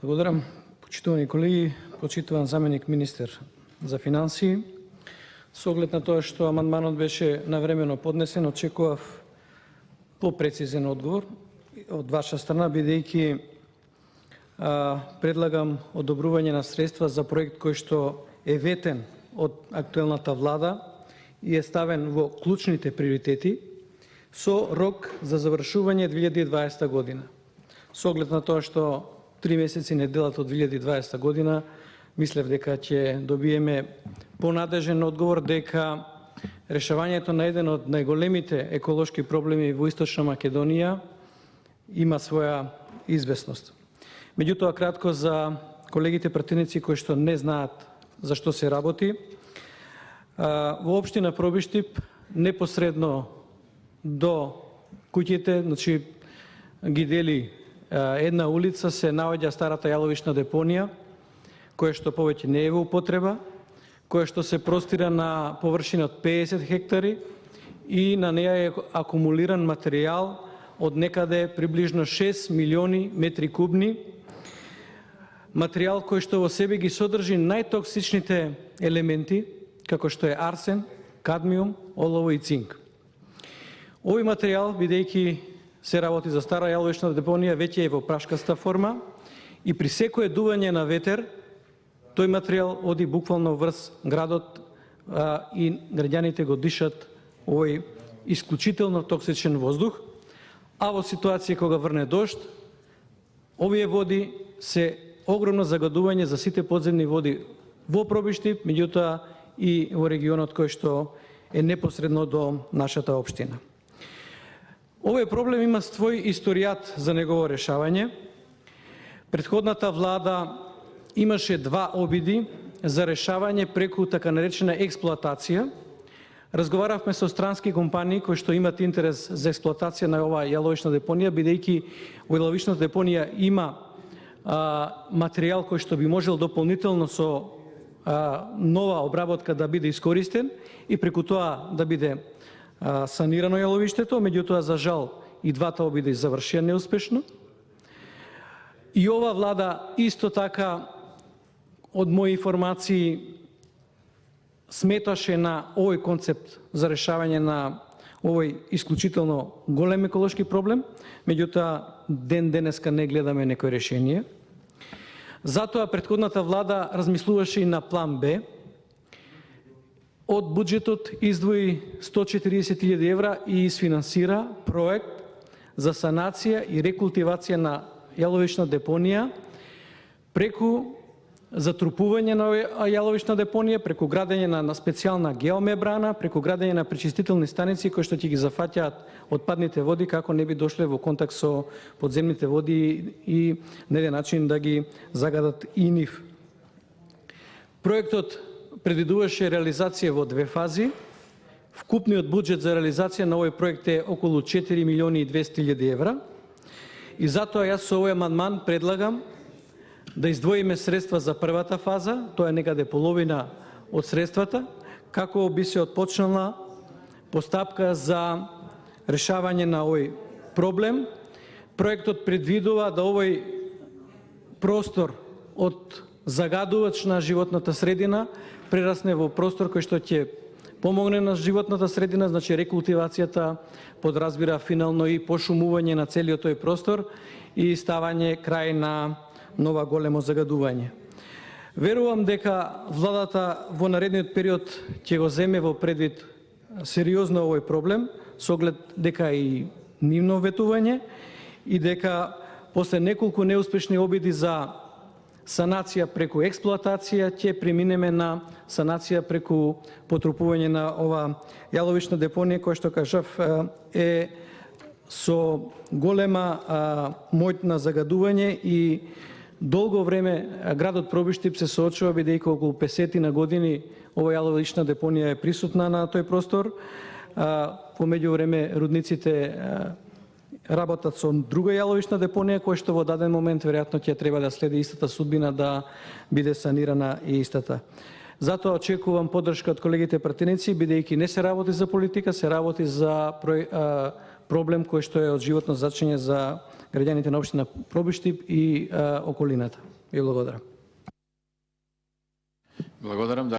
Благодарам, почитувани колеги, почитуван заменик министер за финансии. Со оглед на тоа што амандманот беше навремено поднесен, очекував попрецизен одговор од ваша страна, бидејќи предлагам одобрување на средства за проект кој што е ветен од актуелната влада и е ставен во клучните приоритети со рок за завршување 2020 година. Со оглед на тоа што 3 месеци не делат од 2020 година, мислев дека ќе добиеме понадежен одговор дека решавањето на еден од најголемите еколошки проблеми во Источна Македонија има своја известност. Меѓутоа, кратко за колегите пратеници кои што не знаат за што се работи. Во општина Пробиштип, непосредно до куќите, значи ги дели една улица, се наоѓа старата јаловична депонија, која што повеќе не е во употреба, која што се простира на површина од 50 хектари и на неја е акумулиран материјал од некаде приближно 6 милиони метри кубни, материјал кој што во себе ги содржи најтоксичните елементи, како што е арсен, кадмиум, олово и цинк. Овој материјал, бидејќи се работи за стара јаловична депонија, веќе е во прашкаста форма и при секое дување на ветер, тој материјал оди буквално врз градот и граѓаните го дишат овој исклучително токсичен воздух, а во ситуација кога врне дожд, овие води се огромно загадување за сите подземни води во Пробиштип, меѓутоа и во регионот кој што е непосредно до нашата општина. Овој проблем има свој историјат за негово решавање. Претходната влада имаше 2 обиди за решавање преку така наречена експлоатација. Разговаравме со странски компании кои што имат интерес за експлоатација на оваа јаловична депонија, бидејќи во јаловичната депонија има материјал кој што би можел дополнително со нова обработка да биде искористен и преку тоа да биде санирано јаловиштето, меѓутоа за жал и двата обиди завршија неуспешно. И ова влада исто така, од мои информации, сметаше на овој концепт за решавање на овој исклучително голем еколошки проблем, меѓутоа ден денеска не гледаме некој решение. Затоа претходната влада размислуваше и на план Б. Од буџетот издвои 140.000 евра и изфинансира проект за санација и рекултивација на јаловична депонија преку затрупување на јаловична депонија, преку градење на специјална геомембрана, преку градење на пречистителни станици кои што ќе ги зафаќаат отпадните води како не би дошле во контакт со подземните води и на еден начин да ги загадат и нив. Проектот предвидуваше реализација во 2 фази. Вкупниот буџет за реализација на овој проект е околу 4.200.000 евра. И затоа јас со овој амандман предлагам да издвоиме средства за првата фаза, тоа е некаде половина од средствата, како би се отпочнала постапка за решавање на овој проблем. Проектот предвидува да овој простор од загадувач на животната средина прерасне во простор кој што ќе помогне на животната средина, значи рекултивацијата подразбира финално и пошумување на целиот тој простор и ставање крај на нова големо загадување. Верувам дека владата во наредниот период ќе го земе во предвид сериозно овој проблем, со оглед дека и нивно ветување и дека после неколку неуспешни обиди за санација преку експлоатација ќе преминеме на санација преку потрупување на ова јаловична депонија која што кажав е со голема моќ на загадување и долго време градот Пробиштип се соочува бидејќи околу 50 на години ова јаловична депонија е присутна на тој простор. Во меѓувреме рудниците работат со друга јаловична депонија, која што во даден момент веројатно ќе треба да следи истата судбина да биде санирана и истата. Затоа очекувам поддршка од колегите пратеници, бидејќи не се работи за политика, се работи за проблем кој што е од животно значење за граѓаните на општина Пробиштип и околината. Ви благодарам. Благодарам.